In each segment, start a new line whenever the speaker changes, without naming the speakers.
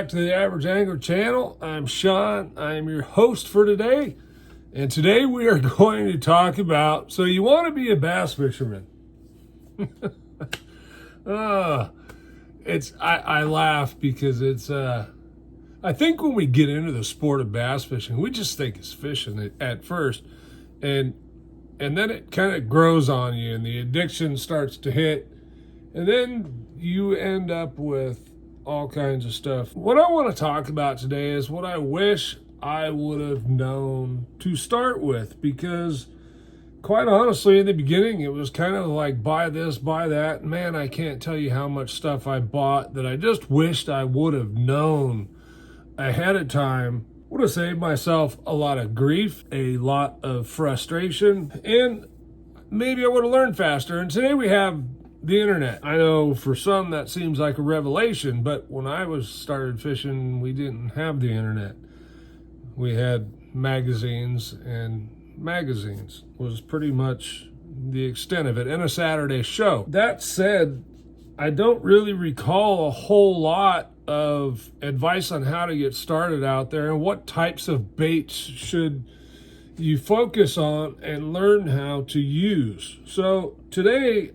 back to the Average Angler channel. I'm Sean. I am your host for today. And today we are going to talk about, so you want to be a bass fisherman. I laugh because it's, I think when we get into the sport of bass fishing, we just think it's fishing at first. And then it kind of grows on you and the addiction starts to hit. And then you end up with all kinds of stuff. What I want to talk about today is what I wish I would have known to start with, because quite honestly, in the beginning, it was kind of like buy this, buy that. Man, I can't tell you how much stuff I bought that I just wished I would have known ahead of time. Would have saved myself a lot of grief, a lot of frustration, and maybe I would have learned faster. And today we have the internet. I know for some that seems like a revelation, but when I started fishing, we didn't have the internet. We had magazines, and magazines was pretty much the extent of it, and a Saturday show. That said, I don't really recall a whole lot of advice on how to get started out there and what types of baits should you focus on and learn how to use. So today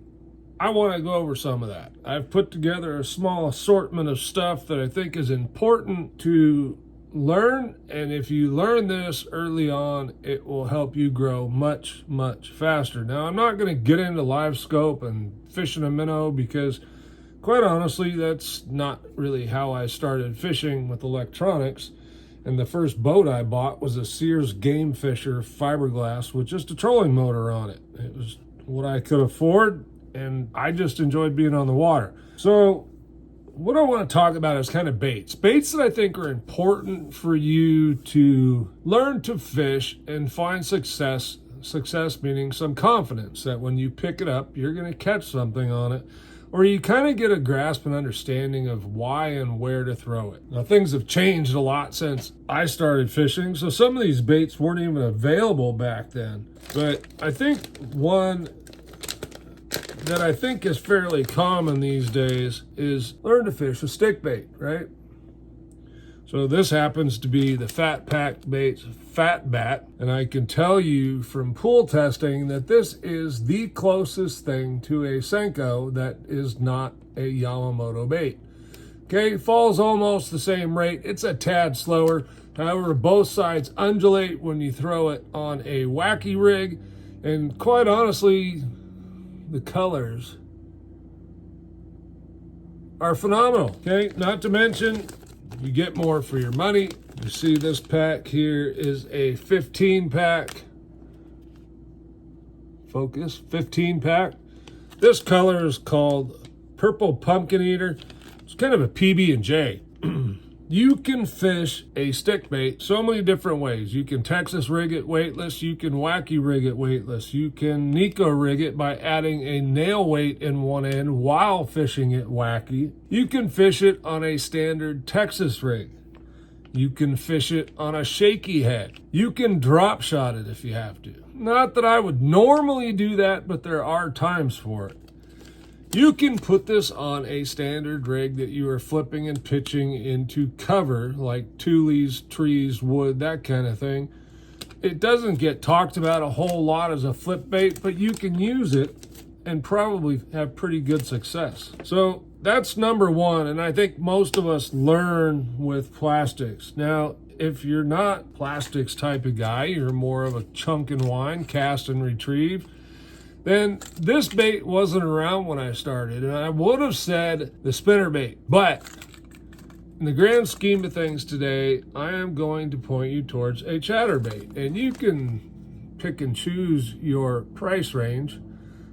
I want to go over some of that. I've put together a small assortment of stuff that I think is important to learn, and if you learn this early on, it will help you grow much, much faster. Now, I'm not going to get into live scope and fishing a minnow because, quite honestly, that's not really how I started fishing with electronics. And the first boat I bought was a Sears Game Fisher fiberglass with just a trolling motor on it. It was what I could afford, and I just enjoyed being on the water. So what I want to talk about is kind of baits that I think are important for you to learn to fish and find success meaning some confidence that when you pick it up, you're going to catch something on it, or you kind of get a grasp and understanding of why and where to throw it. Now, things have changed a lot since I started fishing, so some of these baits weren't even available back then. But I think one that I think is fairly common these days is learn to fish with stick bait, right? So this happens to be the Phat Pack Baits Phat Bat, and I can tell you from pool testing that this is the closest thing to a senko that is not a Yamamoto bait. Okay, falls almost the same rate. It's a tad slower. However, both sides undulate when you throw it on a wacky rig, and quite honestly, the colors are phenomenal. Okay, not to mention you get more for your money. You see this pack here is a 15 pack. Focus, 15 pack. This color is called Purple Pumpkin Eater. It's kind of a PB&J. You can fish a stick bait so many different ways. You can Texas rig it weightless. You can wacky rig it weightless. You can Nico rig it by adding a nail weight in one end while fishing it wacky. You can fish it on a standard Texas rig. You can fish it on a shaky head. You can drop shot it if you have to. Not that I would normally do that, but there are times for it. You can put this on a standard rig that you are flipping and pitching into cover, like tules, trees, wood, that kind of thing. It doesn't get talked about a whole lot as a flip bait, but you can use it and probably have pretty good success. So that's number one, and I think most of us learn with plastics. Now, if you're not plastics type of guy, you're more of a chunk and wind, cast and retrieve, then this bait wasn't around when I started, and I would have said the spinnerbait. But in the grand scheme of things today, I am going to point you towards a chatterbait, and you can pick and choose your price range.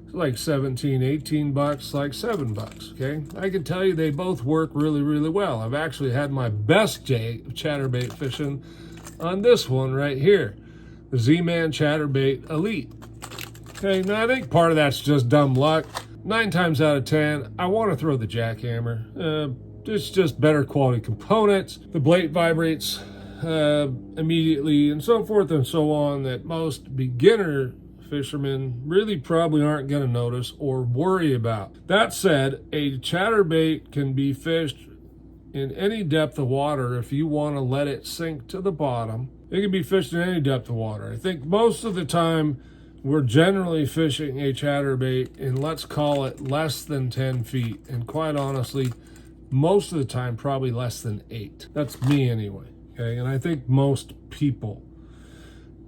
It's like 17, 18 bucks, like $7, okay? I can tell you they both work really, really well. I've actually had my best day of chatterbait fishing on this one right here, the Z-Man Chatterbait Elite. Okay, now I think part of that's just dumb luck. 9 times out of 10, I want to throw the Jackhammer. It's just better quality components. The blade vibrates immediately, and so forth and so on, that most beginner fishermen really probably aren't going to notice or worry about. That said, a chatterbait can be fished in any depth of water if you want to let it sink to the bottom. It can be fished in any depth of water. I think most of the time we're generally fishing a chatterbait in, let's call it, less than 10 feet. And quite honestly, most of the time, probably less than 8. That's me anyway, okay? And I think most people.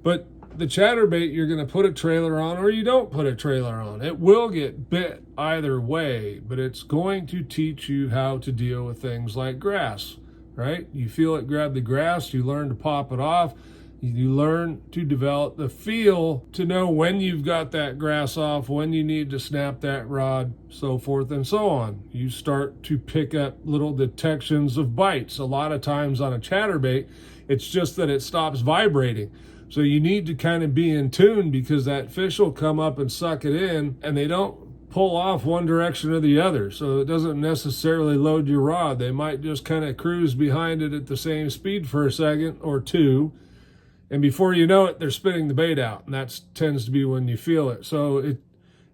But the chatterbait, you're going to put a trailer on or you don't put a trailer on. It will get bit either way, but it's going to teach you how to deal with things like grass, right? You feel it grab the grass, you learn to pop it off. You learn to develop the feel to know when you've got that grass off, when you need to snap that rod, so forth and so on. You start to pick up little detections of bites. A lot of times on a chatterbait, it's just that it stops vibrating. So you need to kind of be in tune, because that fish will come up and suck it in, and they don't pull off one direction or the other. So it doesn't necessarily load your rod. They might just kind of cruise behind it at the same speed for a second or two. And before you know it, they're spitting the bait out. And that tends to be when you feel it. So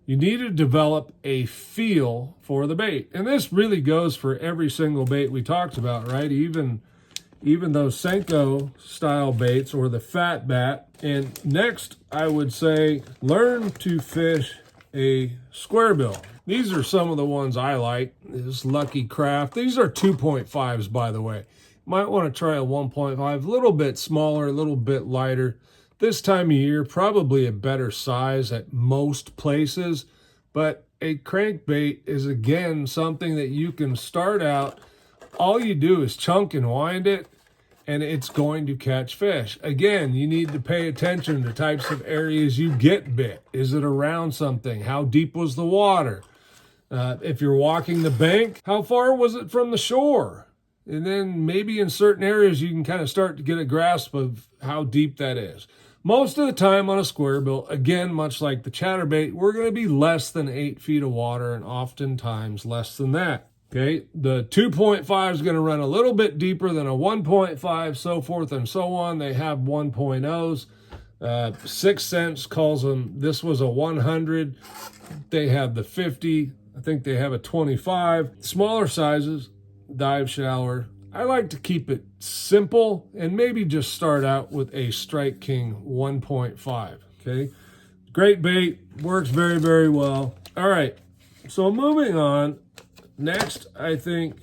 you need to develop a feel for the bait. And this really goes for every single bait we talked about, right? Even those senko style baits or the Phat bat. And next, I would say, learn to fish a square bill. These are some of the ones I like. This Lucky Craft. These are 2.5s, by the way. Might want to try a 1.5, a little bit smaller, a little bit lighter. This time of year, probably a better size at most places, but a crankbait is, again, something that you can start out. All you do is chunk and wind it, and it's going to catch fish. Again, you need to pay attention to types of areas you get bit. Is it around something? How deep was the water? If you're walking the bank, how far was it from the shore? And then maybe in certain areas you can kind of start to get a grasp of how deep that is. Most of the time on a square bill, again, much like the chatterbait, we're going to be less than 8 feet of water, and oftentimes less than that. Okay, the 2.5 is going to run a little bit deeper than a 1.5, so forth and so on. They have 1.0s. 6 Cents calls them, this was a 100. They have the 50. I think they have a 25. Smaller sizes, dive shallower. I like to keep it simple and maybe just start out with a Strike King 1.5. Okay, great bait, works very, very well. All right, so moving on. Next, I think,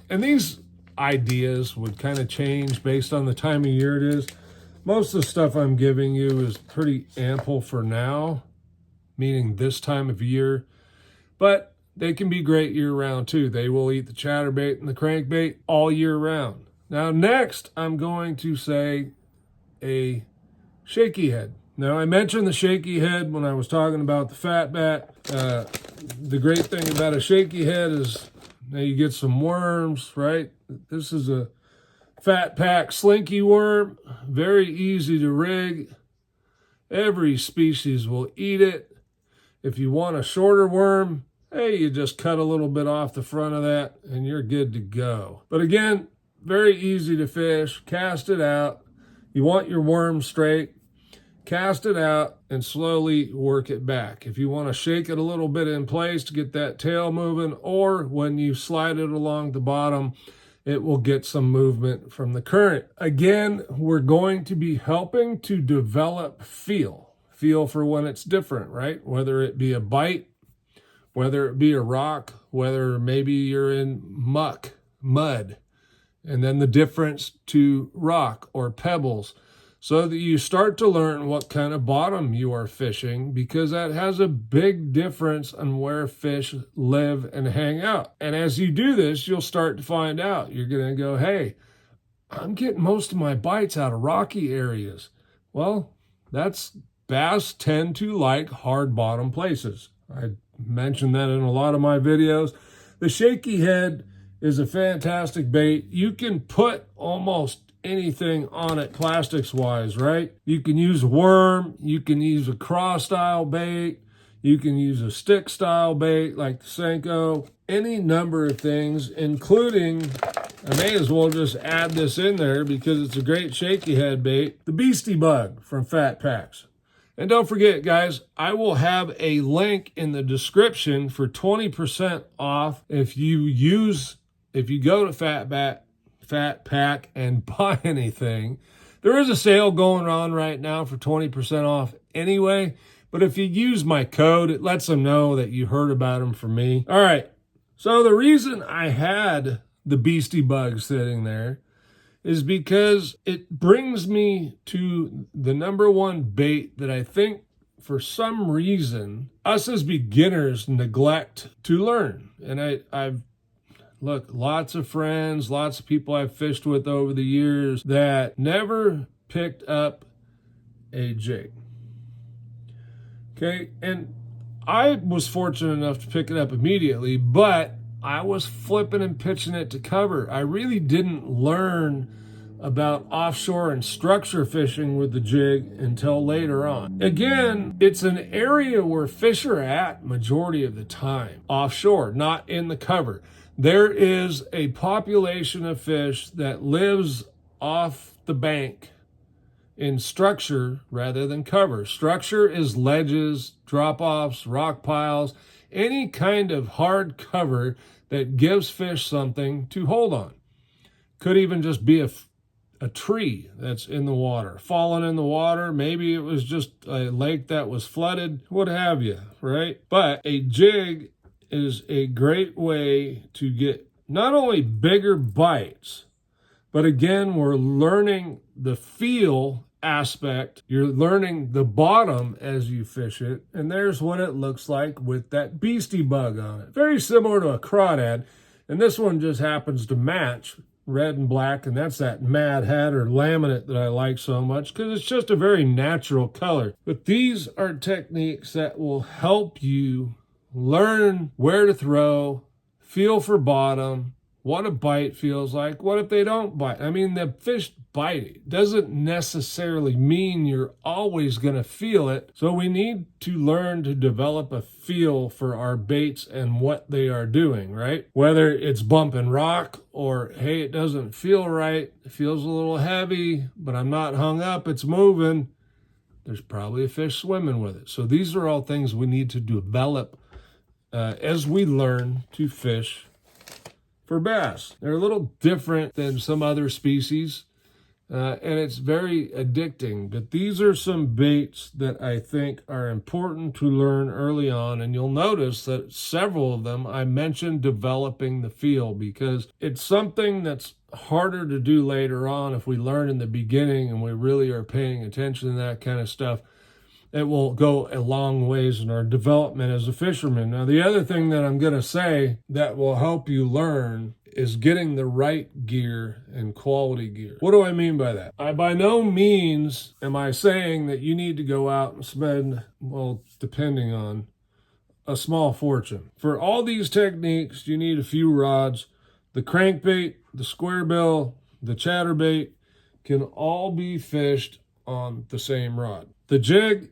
and these ideas would kind of change based on the time of year it is. Most of the stuff I'm giving you is pretty ample for now, meaning this time of year, but they can be great year-round too. They will eat the chatterbait and the crankbait all year round. Now, next, I'm going to say a shaky head. Now, I mentioned the shaky head when I was talking about the Phat bat. The great thing about a shaky head is now you get some worms, right? This is a Phat pack slinky worm, very easy to rig. Every species will eat it. If you want a shorter worm, hey, you just cut a little bit off the front of that and you're good to go. But again, very easy to fish. Cast it out. You want your worm straight. Cast it out and slowly work it back. If you want to shake it a little bit in place to get that tail moving, or when you slide it along the bottom, it will get some movement from the current. Again, we're going to be helping to develop feel for when it's different, right? Whether it be a bite, whether it be a rock, whether maybe you're in mud, and then the difference to rock or pebbles, so that you start to learn what kind of bottom you are fishing, because that has a big difference on where fish live and hang out. And as you do this, you'll start to find out. You're going to go, hey, I'm getting most of my bites out of rocky areas. Well, bass tend to like hard bottom places. I mentioned that in a lot of my videos. The shaky head is a fantastic bait. You can put almost anything on it plastics wise, right? You can use a worm, you can use a cross style bait, you can use a stick style bait like the senko, any number of things, including, I may as well just add this in there because it's a great shaky head bait, the Beasty Bug from Phat Packs. And don't forget, guys, I will have a link in the description for 20% off if you use if you go to Phat Pack and buy anything, there is a sale going on right now for 20% off anyway. But if you use my code, it lets them know that you heard about them from me. All right. So the reason I had the Beasty Bug sitting there is because it brings me to the number one bait that I think for some reason us as beginners neglect to learn. And I've look, lots of friends, lots of people I've fished with over the years that never picked up a jig. Okay, and I was fortunate enough to pick it up immediately, but I was flipping and pitching it to cover. I really didn't learn about offshore and structure fishing with the jig until later on. Again, it's an area where fish are at majority of the time, offshore, not in the cover. There is a population of fish that lives off the bank in structure rather than cover. Structure is ledges, drop-offs, rock piles, any kind of hard cover that gives fish something to hold on. Could even just be a tree that's in the water, fallen in the water. Maybe it was just a lake that was flooded, what have you, right? But a jig is a great way to get not only bigger bites, but again, we're learning the feel aspect. You're learning the bottom as you fish it. And there's what it looks like with that Beasty Bug on it. Very similar to a crawdad. And this one just happens to match red and black. And that's that Mad Hatter laminate that I like so much because it's just a very natural color. But these are techniques that will help you learn where to throw, feel for bottom, what a bite feels like, what if they don't bite. I mean, the fish bite. It doesn't necessarily mean you're always going to feel it. So we need to learn to develop a feel for our baits and what they are doing, right? Whether it's bumping rock or, hey, it doesn't feel right. It feels a little heavy, but I'm not hung up. It's moving. There's probably a fish swimming with it. So these are all things we need to develop as we learn to fish for bass. They're a little different than some other species, and it's very addicting. But these are some baits that I think are important to learn early on, and you'll notice that several of them I mentioned developing the feel because it's something that's harder to do later on if we learn in the beginning and we really are paying attention to that kind of stuff. It will go a long ways in our development as a fisherman. Now, the other thing that I'm going to say that will help you learn is getting the right gear and quality gear. What do I mean by that? By no means am I saying that you need to go out and spend, well, depending on, a small fortune. For all these techniques, you need a few rods. The crankbait, the square bill, the chatterbait can all be fished on the same rod. The jig,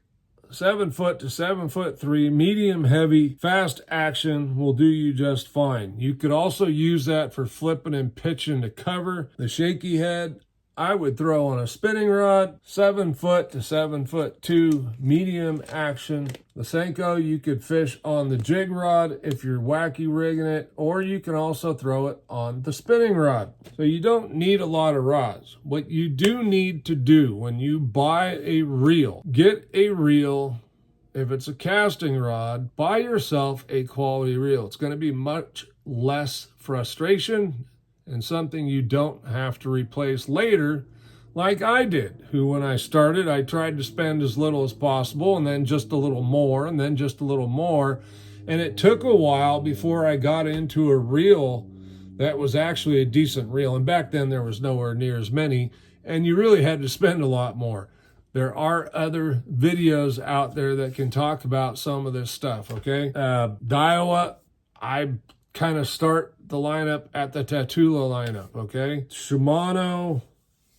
7 foot to 7'3", medium heavy, fast action will do you just fine. You could also use that for flipping and pitching to cover. The shaky head, I would throw on a spinning rod, 7 foot to 7'2", medium action. The senko you could fish on the jig rod if you're wacky rigging it, or you can also throw it on the spinning rod. So you don't need a lot of rods. What you do need to do when you buy a reel, get a reel. If it's a casting rod, buy yourself a quality reel. It's going to be much less frustration and something you don't have to replace later, like I did, who when I started, I tried to spend as little as possible and then just a little more and then just a little more. And it took a while before I got into a reel that was actually a decent reel. And back then there was nowhere near as many, and you really had to spend a lot more. There are other videos out there that can talk about some of this stuff, okay? Daiwa, I kind of start the lineup at the Tatula lineup, okay? Shimano,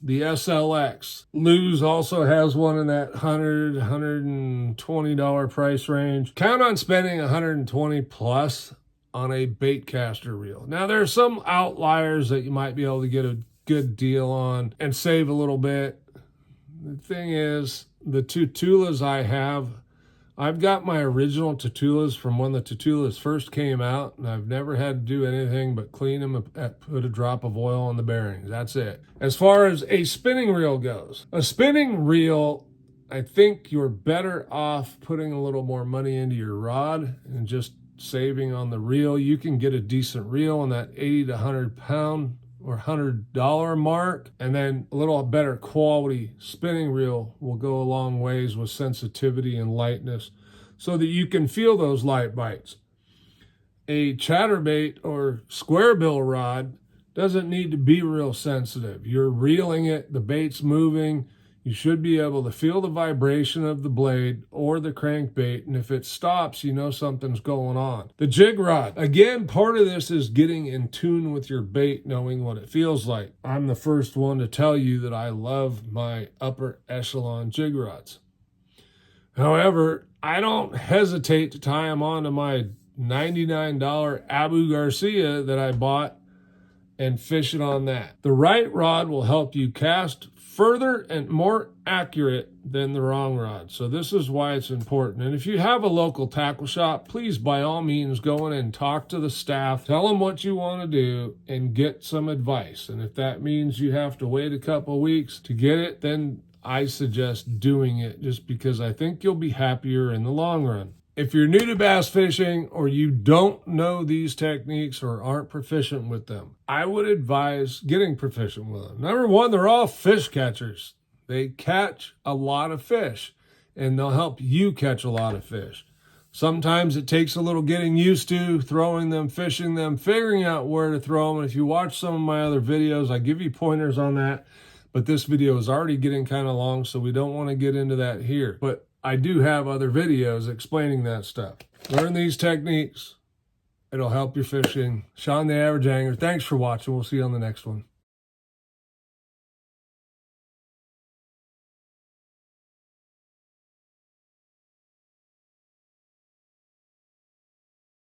the SLX. Luz also has one in that $100, $120 price range. Count on spending $120 plus on a bait caster reel. Now, there are some outliers that you might be able to get a good deal on and save a little bit. The thing is, the two Tulas I have I've got my original Tatulas from when the Tatulas first came out, and I've never had to do anything but clean them and put a drop of oil on the bearings. That's it. As far as a spinning reel goes, a spinning reel, I think you're better off putting a little more money into your rod and just saving on the reel. You can get a decent reel in that 80 to 100 pound or $100 mark, and then a little better quality spinning reel will go a long ways with sensitivity and lightness so that you can feel those light bites. A chatterbait or square bill rod doesn't need to be real sensitive. You're reeling it, the bait's moving. You should be able to feel the vibration of the blade or the crankbait, and if it stops, you know something's going on. The jig rod, again, part of this is getting in tune with your bait, knowing what it feels like. I'm the first one to tell you that I love my upper echelon jig rods. However, I don't hesitate to tie them onto my $99 Abu Garcia that I bought and fish it on that. The right rod will help you cast further and more accurate than the wrong rod. So this is why it's important. And if you have a local tackle shop, please by all means go in and talk to the staff, tell them what you want to do and get some advice. And if that means you have to wait a couple weeks to get it, then I suggest doing it just because I think you'll be happier in the long run. If you're new to bass fishing or you don't know these techniques or aren't proficient with them, I would advise getting proficient with them. Number one, they're all fish catchers. They catch a lot of fish, and they'll help you catch a lot of fish. Sometimes it takes a little getting used to throwing them, fishing them, figuring out where to throw them. And if you watch some of my other videos, I give you pointers on that. But this video is already getting kind of long, so we don't want to get into that here. But I do have other videos explaining that stuff. Learn these techniques. It'll help your fishing. Sean the Average Angler, thanks for watching. We'll see you on the next one.